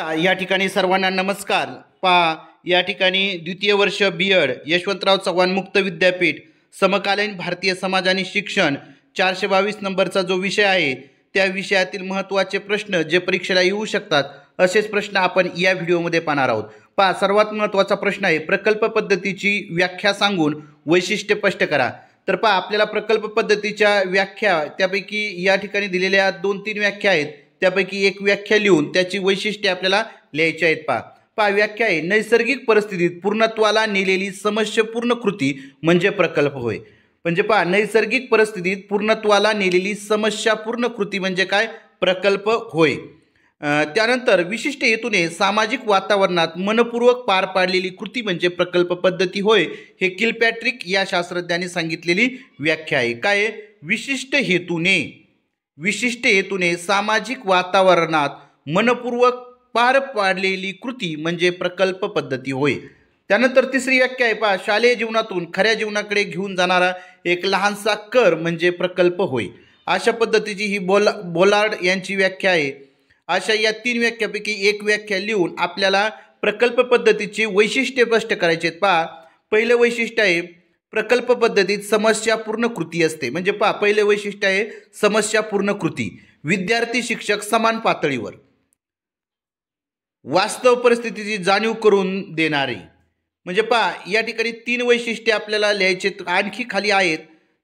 आता या ठिकाणी सर्वांना नमस्कार। या ठिकाणी द्वितीय वर्ष बीएड यशवंतराव चव्हाण मुक्त विद्यापीठ समकालीन भारतीय समाज आणि शिक्षण 422 नंबरचा जो विषय आहे त्या विषयातील महत्त्वाचे प्रश्न जे परीक्षेला येऊ शकतात असेच प्रश्न आपण या व्हिडिओमध्ये पाहणार आहोत। सर्वात महत्त्वाचा प्रश्न आहे प्रकल्प पद्धतीची व्याख्या सांगून वैशिष्ट्ये स्पष्ट करा। तर आपल्याला प्रकल्प पद्धतीच्या व्याख्या त्यापैकी या ठिकाणी दिलेल्या 2-3 व्याख्या आहेत, त्यापैकी एक व्याख्या लिहून त्याची वैशिष्ट्ये आपल्याला लिहायची आहेत। व्याख्या आहे नैसर्गिक परिस्थितीत पूर्णत्वाला नेलेली समस्यापूर्ण कृती म्हणजे प्रकल्प होय। म्हणजे नैसर्गिक परिस्थितीत पूर्णत्वाला नेलेली समस्यापूर्ण कृती म्हणजे काय, प्रकल्प होय। त्यानंतर विशिष्ट हेतूने सामाजिक वातावरणात मनपूर्वक पार पाडलेली कृती म्हणजे प्रकल्प पद्धती होय। हे किलपॅट्रिक या शास्त्रज्ञांनी सांगितलेली व्याख्या आहे। काय विशिष्ट हेतूने सामाजिक वातावरणात मनपूर्वक पार पाडलेली कृती म्हणजे प्रकल्प पद्धती होय। त्यानंतर तिसरी व्याख्या आहे शालेय जीवनातून खऱ्या जीवनाकडे घेऊन जाणारा एक लहानसा कर म्हणजे प्रकल्प होय। अशा पद्धतीची ही बोलार्ड यांची व्याख्या आहे। अशा या 3 व्याख्यापैकी एक व्याख्या लिहून आपल्याला प्रकल्प पद्धतीची वैशिष्ट्ये स्पष्ट करायची आहेत। पहिलं वैशिष्ट्य आहे प्रकल्प पद्धतीत समस्यापूर्ण कृती असते। म्हणजे पहिलं वैशिष्ट्य आहे समस्यापूर्ण कृती। विद्यार्थी शिक्षक समान पातळीवर वास्तव परिस्थितीची जाणीव करून देणारी। म्हणजे या ठिकाणी 3 वैशिष्ट्ये आपल्याला लिहायचे आणखी खाली आहेत।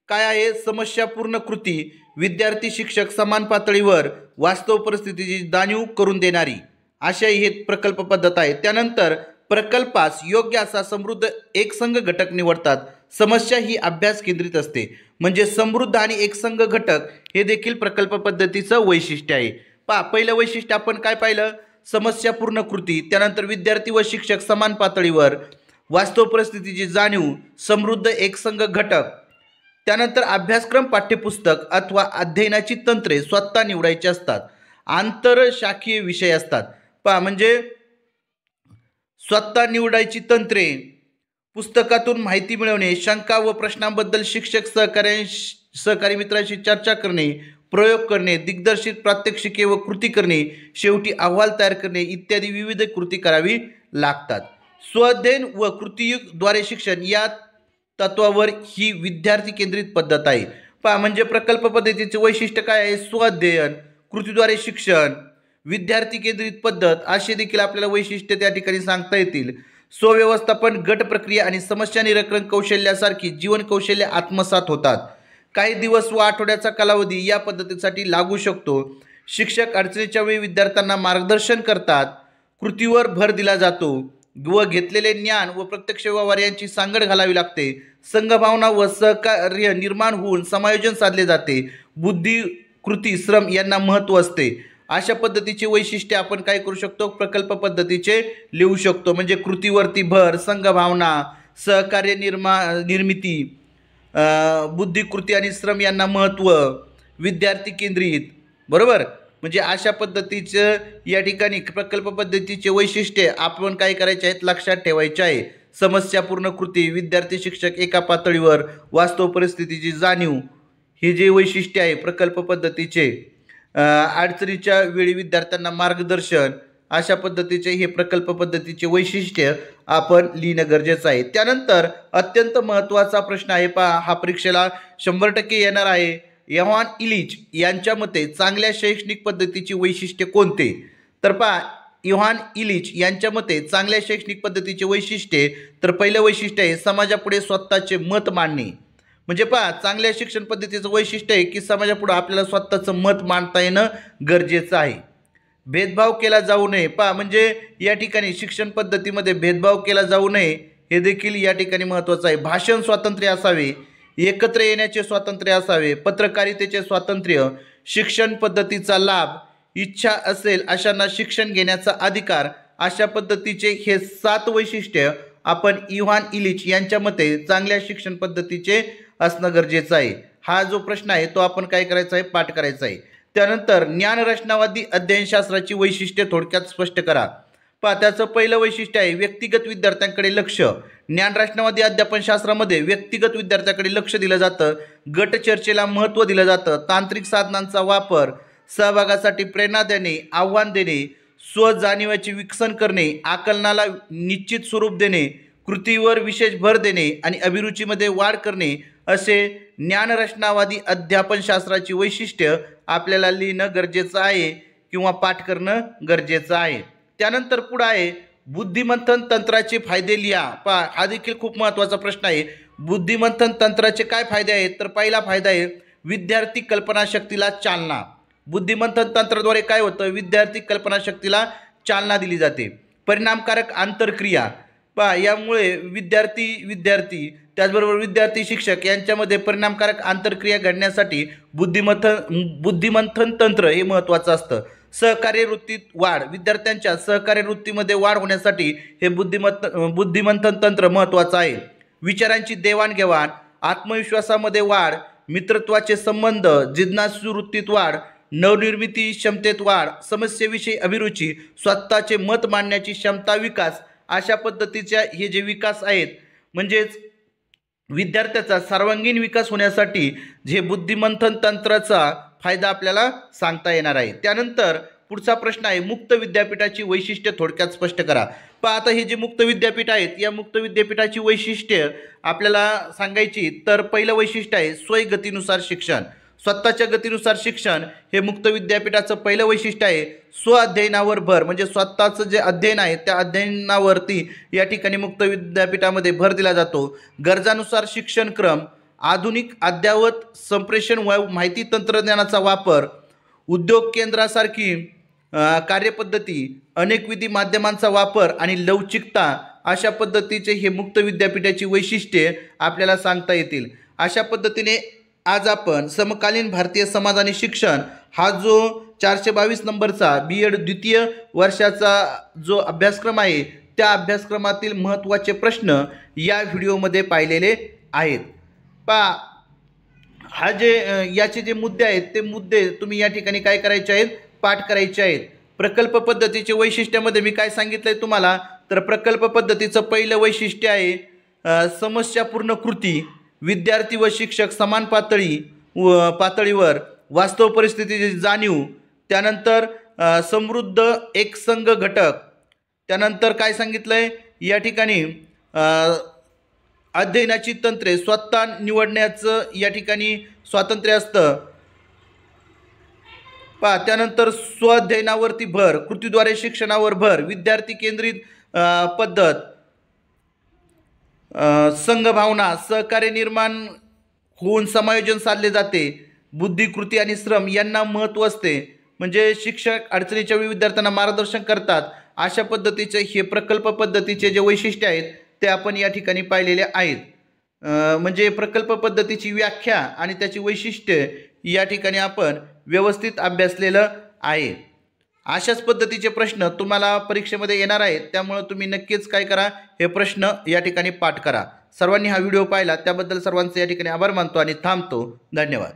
काय आहे, समस्यापूर्ण कृती, विद्यार्थी शिक्षक समान पातळीवर वास्तव परिस्थितीची जाणीव करून देणारी, अशा हे प्रकल्प पद्धत आहे। त्यानंतर प्रकल्पास योग्य असा समृद्ध एकसंघ घटक निवडतात। समस्या ही अभ्यास केंद्रित असते। म्हणजे समृद्ध आणि एकसंघ घटक हे देखील प्रकल्प पद्धतीचं वैशिष्ट्य आहे। पहिलं वैशिष्ट्य आपण काय पाहिलं, समस्यापूर्ण कृती, त्यानंतर विद्यार्थी व शिक्षक समान पातळीवर वास्तव परिस्थितीची जाणीव, समृद्ध एकसंघ घटक, त्यानंतर अभ्यासक्रम पाठ्यपुस्तक अथवा अध्ययनाची तंत्रे स्वतः निवडायची असतात। आंतरशाखीय विषय असतात। म्हणजे स्वतः निवडायची तंत्रे, पुस्तकातून माहिती मिळवणे, शंका व प्रश्नांबद्दल शिक्षक सहकारी मित्रांशी चर्चा करणे, प्रयोग करणे, दिग्दर्शित प्रात्यक्षिके व कृती करणे, शेवटी अहवाल तयार करणे इत्यादी विविध कृती करावी लागतात। स्वाध्ययन व कृतीद्वारे शिक्षण या तत्वावर ही विद्यार्थी केंद्रित पद्धत आहे। म्हणजे प्रकल्प पद्धतीचे वैशिष्ट्य काय आहे, स्वाध्ययन, कृतीद्वारे शिक्षण, विद्यार्थी केंद्रित पद्धत असे देखील आपल्याला वैशिष्ट्य त्या ठिकाणी सांगता येतील। स्वव्यवस्थापन, गट प्रक्रिया आणि समस्या निराकरण कौशल्यासारखी जीवन कौशल्य आत्मसात होतात। काही दिवस व आठवड्याचा कालावधी या पद्धतीसाठी लागू शकतो। शिक्षक अडचणीच्या वेळी विद्यार्थ्यांना मार्गदर्शन करतात। कृतीवर भर दिला जातो व घेतलेले ज्ञान व प्रत्यक्ष व्यवहार यांची सांगड घालावी लागते। संघभावना व सहकार्य निर्माण होऊन समायोजन साधले जाते। बुद्धी, कृती, श्रम यांना महत्त्व असते। अशा पद्धतीचे वैशिष्ट्य आपण काय करू शकतो, प्रकल्प पद्धतीचे लिहू शकतो। म्हणजे कृतीवरती भर, संघभावना, सहकार्य निर्मिती, बुद्धी, कृती आणि श्रम यांना महत्त्व, विद्यार्थी केंद्रित, बरोबर। म्हणजे अशा पद्धतीचं या ठिकाणी प्रकल्प पद्धतीचे वैशिष्ट्ये आपण काय करायचे आहेत, लक्षात ठेवायचे आहे। समस्यापूर्ण कृती, विद्यार्थी शिक्षक एका पातळीवर, वास्तव परिस्थितीची जाणीव, हे जे वैशिष्ट्य आहे प्रकल्प पद्धतीचे, अडचणीच्या वेळी विद्यार्थ्यांना मार्गदर्शन, अशा पद्धतीचे हे प्रकल्प पद्धतीचे वैशिष्ट्य आपण लिहिणं गरजेचं आहे। त्यानंतर अत्यंत महत्त्वाचा प्रश्न आहे हा परीक्षेला 100% येणार आहे। योहान इलिच यांच्या मते चांगल्या शैक्षणिक पद्धतीची वैशिष्ट्य कोणते। तर योहान इलिच यांच्या मते चांगल्या शैक्षणिक पद्धतीचे वैशिष्ट्ये, तर पहिलं वैशिष्ट्य आहे समाजापुढे स्वतःचे मत मांडणे। म्हणजे चांगल्या शिक्षण पद्धतीचं वैशिष्ट्य आहे की समाजापुढे आपल्याला स्वतःचं मत मांडता येणं गरजेचं आहे। भेदभाव केला जाऊ नये। म्हणजे या ठिकाणी शिक्षण पद्धतीमध्ये भेदभाव केला जाऊ नये हे देखील या ठिकाणी महत्त्वाचं आहे। भाषण स्वातंत्र्य असावे, एकत्र येण्याचे स्वातंत्र्य असावे, पत्रकारितेचे स्वातंत्र्य, शिक्षण पद्धतीचा लाभ, इच्छा असेल अशांना शिक्षण घेण्याचा अधिकार, अशा पद्धतीचे हे 7 वैशिष्ट्य आपण योहान इलिच यांच्या मते चांगल्या शिक्षण पद्धतीचे असणं गरजेचं आहे। हा जो प्रश्न आहे तो आपण काय करायचा आहे, पाठ करायचा आहे। त्यानंतर ज्ञानरचनावादी अध्ययनशास्त्राची वैशिष्ट्ये थोडक्यात स्पष्ट करा। त्याचं पहिलं वैशिष्ट्य आहे व्यक्तिगत विद्यार्थ्यांकडे लक्ष। ज्ञानरचनावादी अध्यापनशास्त्रामध्ये व्यक्तिगत विद्यार्थ्याकडे लक्ष दिलं जातं, गट चर्चेला महत्त्व दिलं जातं, तांत्रिक साधनांचा वापर, सहभागासाठी प्रेरणा देणे, आव्हान देणे, स्वजाणीवाचे विकसन करणे, आकलनाला निश्चित स्वरूप देणे, कृतीवर विशेष भर देणे आणि अभिरुचीमध्ये वाढ करणे असे ज्ञानरचनावादी अध्यापनशास्त्राची वैशिष्ट्य आपल्याला लिहिणं गरजेचं आहे किंवा पाठ करणं गरजेचं आहे. त्यानंतर पुढं आहे बुद्धिमंथन तंत्राचे फायदे लिहा. हा देखील खूप महत्त्वाचा प्रश्न आहे. बुद्धिमंथन तंत्राचे काय फायदे आहेत? तर पहिला फायदा आहे विद्यार्थी कल्पनाशक्तीला चालना. बुद्धिमंथन तंत्राद्वारे काय होतं? विद्यार्थी कल्पनाशक्तीला चालना दिली जाते. परिणामकारक आंतरक्रिया यामुळे विद्यार्थी त्याचबरोबर विद्यार्थी शिक्षक यांच्यामध्ये परिणामकारक आंतरक्रिया घडण्यासाठी बुद्धिमंथन तंत्र हे महत्त्वाचं असतं. सहकार्य वृत्तीत वाढ, विद्यार्थ्यांच्या सहकार्य वृत्तीमध्ये वाढ होण्यासाठी हे बुद्धिमंथन तंत्र महत्त्वाचं आहे. विचारांची देवाणघेवाण, आत्मविश्वासामध्ये वाढ, मित्रत्वाचे संबंध, जिज्ञासू वृत्तीत वाढ, नवनिर्मिती क्षमतेत वाढ, समस्येविषयी अभिरुची, स्वतःचे मत मांडण्याची क्षमता विकास, अशा पद्धतीच्या हे जे विकास आहेत म्हणजेच विद्यार्थ्याचा सर्वांगीण विकास होण्यासाठी जे बुद्धिमंथन तंत्राचा फायदा आपल्याला सांगता येणार आहे. त्यानंतर पुढचा प्रश्न आहे मुक्त विद्यापीठाची वैशिष्ट्ये थोडक्यात स्पष्ट करा. आता हे जे मुक्त विद्यापीठ आहेत या मुक्त विद्यापीठाची वैशिष्ट्ये आपल्याला सांगायची तर पहिलं वैशिष्ट्य आहे स्वयगतीनुसार शिक्षण. स्वतःच्या गतीनुसार शिक्षण हे मुक्त विद्यापीठाचं पहिलं वैशिष्ट्य आहे. स्वअध्ययनावर भर म्हणजे स्वतःचं जे अध्ययन आहे त्या अध्ययनावरती या ठिकाणी मुक्त विद्यापीठामध्ये भर दिला जातो. गरजानुसार शिक्षणक्रम, आधुनिक अद्ययावत संप्रेषण माहिती तंत्रज्ञानाचा वापर, उद्योग केंद्रासारखी कार्यपद्धती, अनेकविधी माध्यमांचा वापर आणि लवचिकता अशा पद्धतीचे हे मुक्त विद्यापीठाची वैशिष्ट्ये आपल्याला सांगता येतील. अशा पद्धतीने आज आपण समकालीन भारतीय समाज आणि शिक्षण हा जो 422 नंबरचा B.Ed द्वितीय वर्षाचा जो अभ्यासक्रम आहे त्या अभ्यासक्रमातील महत्त्वाचे प्रश्न या व्हिडिओमध्ये पाहिलेले आहेत. हा जे याचे जे मुद्दे आहेत ते मुद्दे तुम्ही या ठिकाणी काय करायचे आहेत? पाठ करायचे आहेत. प्रकल्प पद्धतीचे वैशिष्ट्यामध्ये मी काय सांगितलं आहे तुम्हाला तर प्रकल्प पद्धतीचं पहिलं वैशिष्ट्य आहे समस्यापूर्ण कृती, विद्यार्थी व शिक्षक समान पातळीवर वास्तव परिस्थितीची जाणीव, त्यानंतर समृद्ध एकसंघ घटक, त्यानंतर काय सांगितलं आहे या ठिकाणी अध्ययनाची तंत्रे, स्वतः निवडण्याचं या ठिकाणी स्वातंत्र्य असतं. त्यानंतर स्वाध्ययनावरती भर, कृतीद्वारे शिक्षणावर भर, विद्यार्थी केंद्रित पद्धत, संघभावना, सहकार्य निर्माण होऊन समायोजन साधले जाते, बुद्धी, कृती आणि श्रम यांना महत्त्व असते म्हणजे शिक्षक अडचणीच्या वेळी विद्यार्थ्यांना मार्गदर्शन करतात. अशा पद्धतीचे हे प्रकल्प पद्धतीचे जे वैशिष्ट्य आहेत ते आपण या ठिकाणी पाहिलेले आहेत. म्हणजे प्रकल्प पद्धतीची व्याख्या आणि त्याची वैशिष्ट्ये या ठिकाणी आपण व्यवस्थित अभ्यासलेलं आहे. अशाच पद्धतीचे प्रश्न तुम्हाला परीक्षेमध्ये येणार आहेत त्यामुळे तुम्ही नक्कीच काय करा हे प्रश्न या ठिकाणी पाठ करा. सर्वांनी हा व्हिडिओ पाहिला त्याबद्दल सर्वांचे या ठिकाणी आभार मानतो आणि थांबतो. धन्यवाद.